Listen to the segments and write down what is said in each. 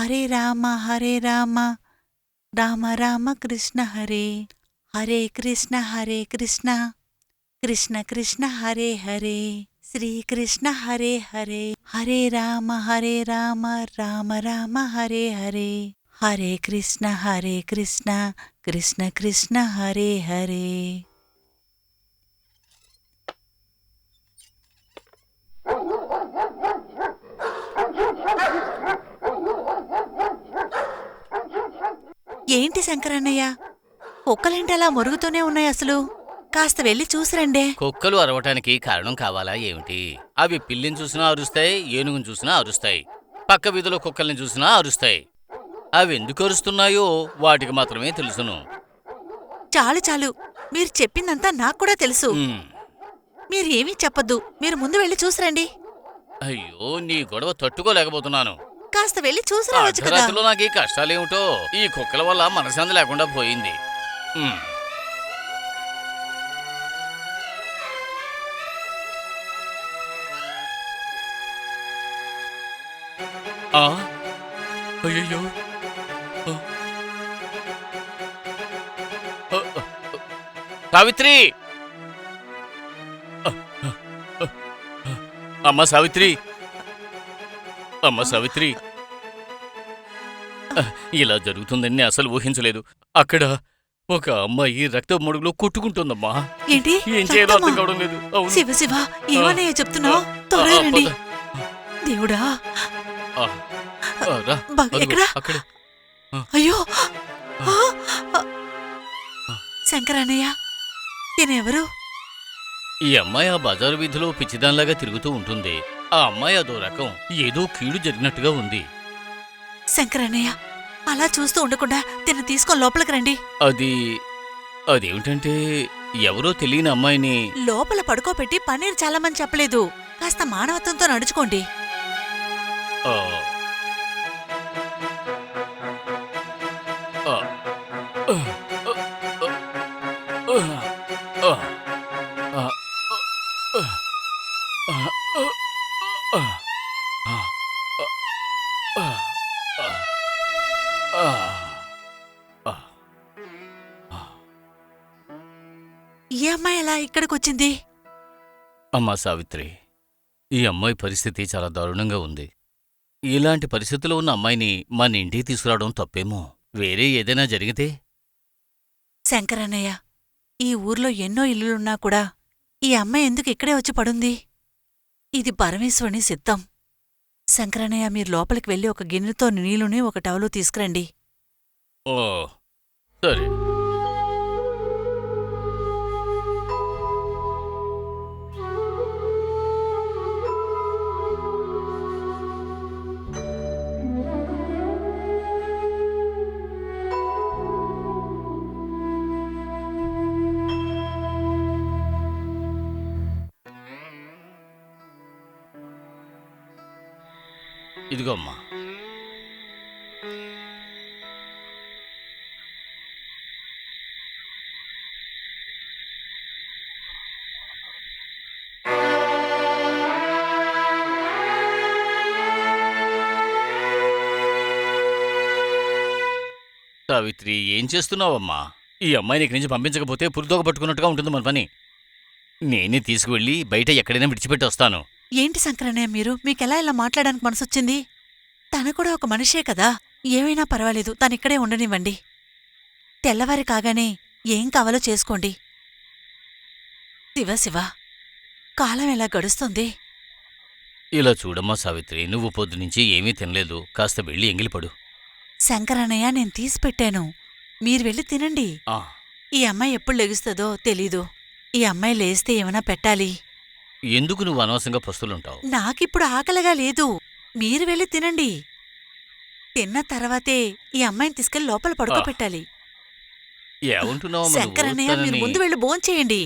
హరే రామ రామ రామ కృష్ణ హరే హరే కృష్ణ కృష్ణ కృష్ణ హరే హరే శ్రీకృష్ణ హరే హరే హరే రామ రామ రామ హరే హరే హరే కృష్ణ కృష్ణ కృష్ణ హరే హరే. ఏంటి శంకరన్నయ్య, కుక్కలేంటి అలా మొరుగుతూనే ఉన్నాయి? అసలు కాస్త వెళ్ళి చూసిరండే. కుక్కలు అరవటానికి కారణం కావాలా ఏమిటి? అవి పిల్లిని చూసినా అరుస్తాయి, ఏనుగుని చూసినా అరుస్తాయి, పక్క వీధిలో కుక్కల్ని చూసినా అరుస్తాయి. అవి ఎందుకు అరుస్తున్నాయో వాటికి మాత్రమే తెలుసును. చాలు చాలు, మీరు చెప్పిందంతా నాక్కూడా తెలుసు. మీరు ఏమీ చెప్పొద్దు, మీరు ముందు వెళ్ళి చూసిరండి. అయ్యో, నీ గొడవ తట్టుకోలేకపోతున్నాను. కాస్త వెళ్ళి చూసిరావచ్చు కదా. అర్ధరాత్రిలో నాకు ఈ కష్టాలేమిటో, ఈ కుక్కల వల్ల మనశ్శాంతి లేకుండా పోయింది. అయ్యో, సావిత్రి! అమ్మ సావిత్రి, అమ్మ సావిత్రి, ఇలా జరుగుతుందని అసలు ఊహించలేదు. అక్కడ ఒక అమ్మాయి రక్త మడుగులో కొట్టుకుంటుందమ్మా. ఏంటి? ఏం చేయాలో అర్థం కావడం లేదు. శివ శివ, ఏమన్నయ్య చెప్తున్నావు? త్వరగా రండి. దేవుడా, అక్కడే. అయ్యో శంకరన్నయ్య, తినెవరు? ఈ అమ్మాయి ఆ బజారు వీధిలో పిచ్చిదాన్లాగా తిరుగుతూ ఉంటుంది. ఆ అమ్మాయి అదో రకం, ఏదో కీడు జరిగినట్టుగా ఉంది. శంకరన్నయ్య, అలా చూస్తూ ఉండకుండా తిన్న తీసుకొని లోపలికి రండి. అదేమిటంటే ఎవరో తెలియని అమ్మాయిని లోపల పడుకోబెట్టి పన్నీర్ చాలమని చెప్పలేదు. కాస్త మానవత్వంతో నడుచుకోండి. ఈ అమ్మాయి ఎలా ఇక్కడికొచ్చింది? అమ్మా సావిత్రి, ఈ అమ్మాయి పరిస్థితి చాలా దారుణంగా ఉంది. ఇలాంటి పరిస్థితిలో ఉన్న అమ్మాయిని మన ఇంటికి తీసుకురావడం తప్పేమో. వేరే ఏదైనా జరిగితే? శంకరన్నయ్య, ఈ ఊర్లో ఎన్నో ఇల్లులున్నా కూడా ఈ అమ్మాయి ఎందుకు ఇక్కడే వచ్చి పడుంది? ఇది పరమేశ్వరుని సిద్ధం. శంకరన్నయ్య, మీరు లోపలికి వెళ్ళి ఒక గిన్నెతో నీళ్లుని ఒక టవలు తీసుకురండి. ఓ సరే. ఇదిగో అమ్మా. సావిత్రి, ఏం చేస్తున్నావమ్మా? ఈ అమ్మాయిని ఇక్కడి నుంచి పంపించకపోతే పురితోక పట్టుకున్నట్టుగా ఉంటుంది మన పని. నేనే తీసుకువెళ్ళి బయట ఎక్కడైనా విడిచిపెట్టి వస్తాను. ఏంటి శంకరన్నయ్య, మీరు మీకెలా ఇలా మాట్లాడడానికి మనసొచ్చింది? తను కూడా ఒక మనిషే కదా. ఏమైనా పర్వాలేదు, తనిక్కడే ఉండనివ్వండి. తెల్లవారి కాగానే ఏం కావాలో చేసుకోండి. శివ శివ, కాలం ఎలా గడుస్తుంది? ఇలా చూడమ్మా సావిత్రి, నువ్వు పొద్దునుంచి ఏమీ తినలేదు. కాస్త వెళ్ళి ఎంగిలిపడు. శంకరన్నయ్య, నేను తీసిపెట్టాను, మీరు వెళ్ళి తినండి. ఈ అమ్మాయి ఎప్పుడు లెగుస్తుందో తెలీదు. ఈ అమ్మాయి లేస్తే ఏమైనా పెట్టాలి. ఎందుకు నువ్వు అనవసరంగా పస్తులుంటావు? నాకిప్పుడు ఆకలిగా లేదు, మీరు వెళ్ళి తినండి. తిన్న తర్వాతే ఈ అమ్మాయిని తీసుకెళ్లి లోపల పడుకోబెట్టాలి. శంకరన్నయ్య, మీరు ముందు వెళ్ళి భోంచేయండి.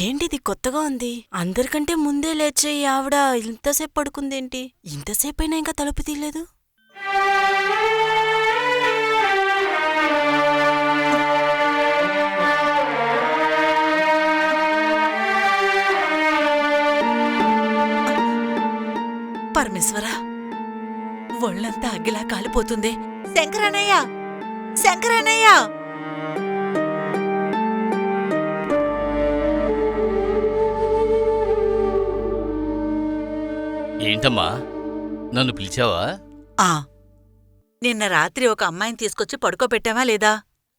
ఏంటిది కొత్తగా ఉంది? అందరికంటే ముందే లేచే ఈ ఆవిడ ఇంతసేపు పడుకుందేంటి? ఇంతసేపైనా ఇంకా తలుపు తీయలేదు. పరమేశ్వరా, ఒళ్ళంతా అగ్గిలా కాలిపోతుంది. శంకరన్నయ్య, శంకరన్నయ్య! ఏంటమ్మా, నన్ను పిలిచావా? ఆ నిన్న రాత్రి ఒక అమ్మాయిని తీసుకొచ్చి పడుకోబెట్టావా లేదా?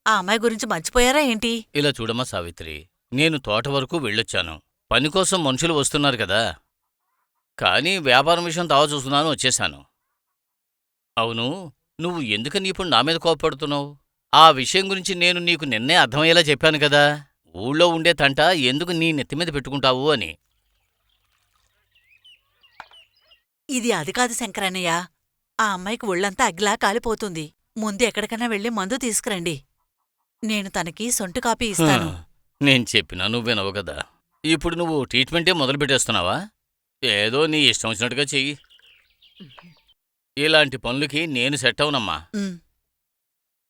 ఆ అమ్మాయి గురించి మర్చిపోయారా ఏంటి? ఇలా చూడమ్మా సావిత్రి, నేను తోట వరకు వెళ్ళొచ్చాను. పని కోసం మనుషులు వస్తున్నారు కదా, కానీ వ్యాపారం విషయం తావ చూస్తున్నాను వచ్చేశాను. అవును, నువ్వు ఎందుకని ఇప్పుడు నా మీద కోపపడుతున్నావు? ఆ విషయం గురించి నేను నీకు నిన్నే అర్థమయ్యేలా చెప్పాను కదా, ఊళ్ళో ఉండే తంట ఎందుకు నీ నెత్తిమీద పెట్టుకుంటావు అని. ఇది అది కాదు శంకరన్నయ్య. ఆ అమ్మాయికి ఒళ్ళంతా అగ్గిలా కాలిపోతుంది. ముందు ఎక్కడికైనా వెళ్ళి మందు తీసుకురండి. నేను తనకి సొంటు కాపీ ఇస్తాను. నేను చెప్పినా నువ్వు వినవు కదా. ఇప్పుడు నువ్వు ట్రీట్మెంటే మొదలుపెట్టేస్తున్నావా? ఏదో నీ ఇష్టం వచ్చినట్టుగా చెయ్యి. ఇలాంటి పనులకి నేను సెట్ అవునమ్మా. ఉమ్,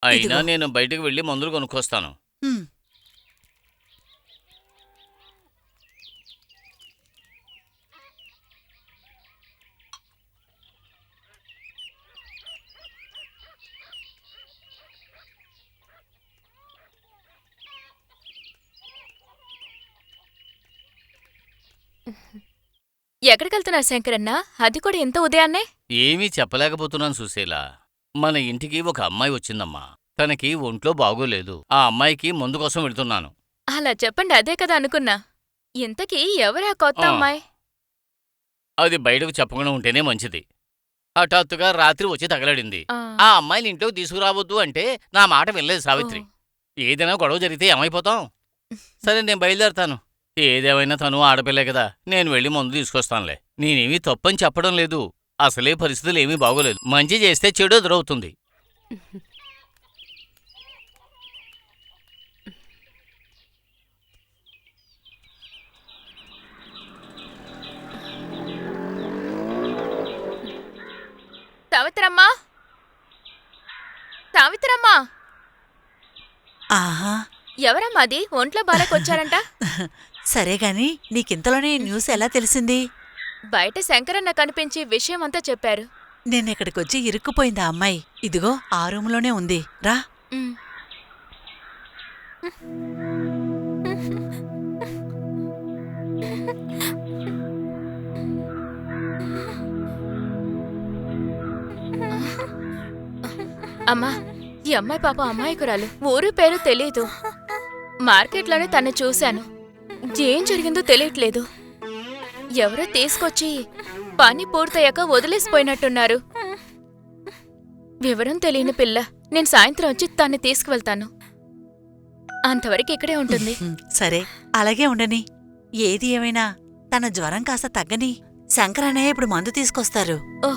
అయినా ఇదిగో. నేను బయటకు వెళ్ళి మందులు కొనుక్కొస్తాను. ఉమ్. ఎక్కడికెళ్తున్నారు శంకరన్న? అది కూడా ఇంత ఉదయాన్నే? ఏమీ చెప్పలేకపోతున్నాను సుశీలా. మన ఇంటికి ఒక అమ్మాయి వచ్చిందమ్మా. తనకి ఒంట్లో బాగోలేదు. ఆ అమ్మాయికి మందు కోసం వెళ్తున్నాను. అలా చెప్పండి, అదే కదా అనుకున్నా. ఇంతకీ ఎవరా కొత్త ఆ. అమ్మాయి? అది బయటకు చెప్పకుండా ఉంటేనే మంచిది. హఠాత్తుగా రాత్రి వచ్చి తగలడింది. ఆ. ఆ అమ్మాయిని ఇంట్లోకి తీసుకురావద్దు అంటే నా మాట వినలేదు సావిత్రి. ఏదైనా గొడవ జరిగితే ఏమైపోతాం? సరే, నేను బయలుదేరతాను. ఏదేమైనా తను ఆడపిల్లే కదా, నేను వెళ్ళి మందు తీసుకొస్తానులే. నేనేమీ తప్పని చెప్పడం లేదు. అసలే పరిస్థితులు ఏమీ బాగోలేదు. మంచి చేస్తే చెడు ఎదురవుతుంది. సావిత్రమ్మా, సావిత్రమ్మా! ఆహా. ఎవరమ్మా అది? ఒంట్లో బాలేకొచ్చారంట? సరేగాని నీకింతలోనే ఈ న్యూస్ ఎలా తెలిసింది? బయట శంకరన్న కనిపించి విషయమంతా చెప్పారు. నిన్నెక్కడికొచ్చి ఇరుక్కుపోయింది ఆ అమ్మాయి. ఇదిగో ఆ రూములోనే ఉంది. రా. ఉమ్. అమ్మా, ఈ అమ్మాయి పాప అమాయకురాలు. ఊరు పేరు తెలీదు. మార్కెట్లోనే తను చూశాను. ఏం జరిగిందో తెలియట్లేదు. ఎవరో తీసుకొచ్చి పని పూర్తయ్యాక వదిలేసిపోయినట్టున్నారు. వివరం తెలియని పిల్ల. నేను సాయంత్రం వచ్చి తన్ని తీసుకువెళ్తాను. అంతవరకు ఇక్కడే ఉంటుంది. సరే, అలాగే ఉండని. ఏది ఏమైనా తన జ్వరం కాస్త తగ్గని. శంకరన్నయ్య ఇప్పుడు మందు తీసుకొస్తారు. ఓ,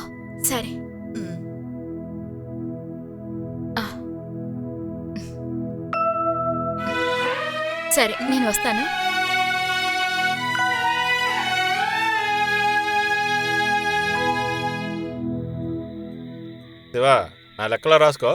సరే. ఉమ్. ఆ. సరే, నేను వస్తాను. శివా, నా లెక్కలో రాసుకో.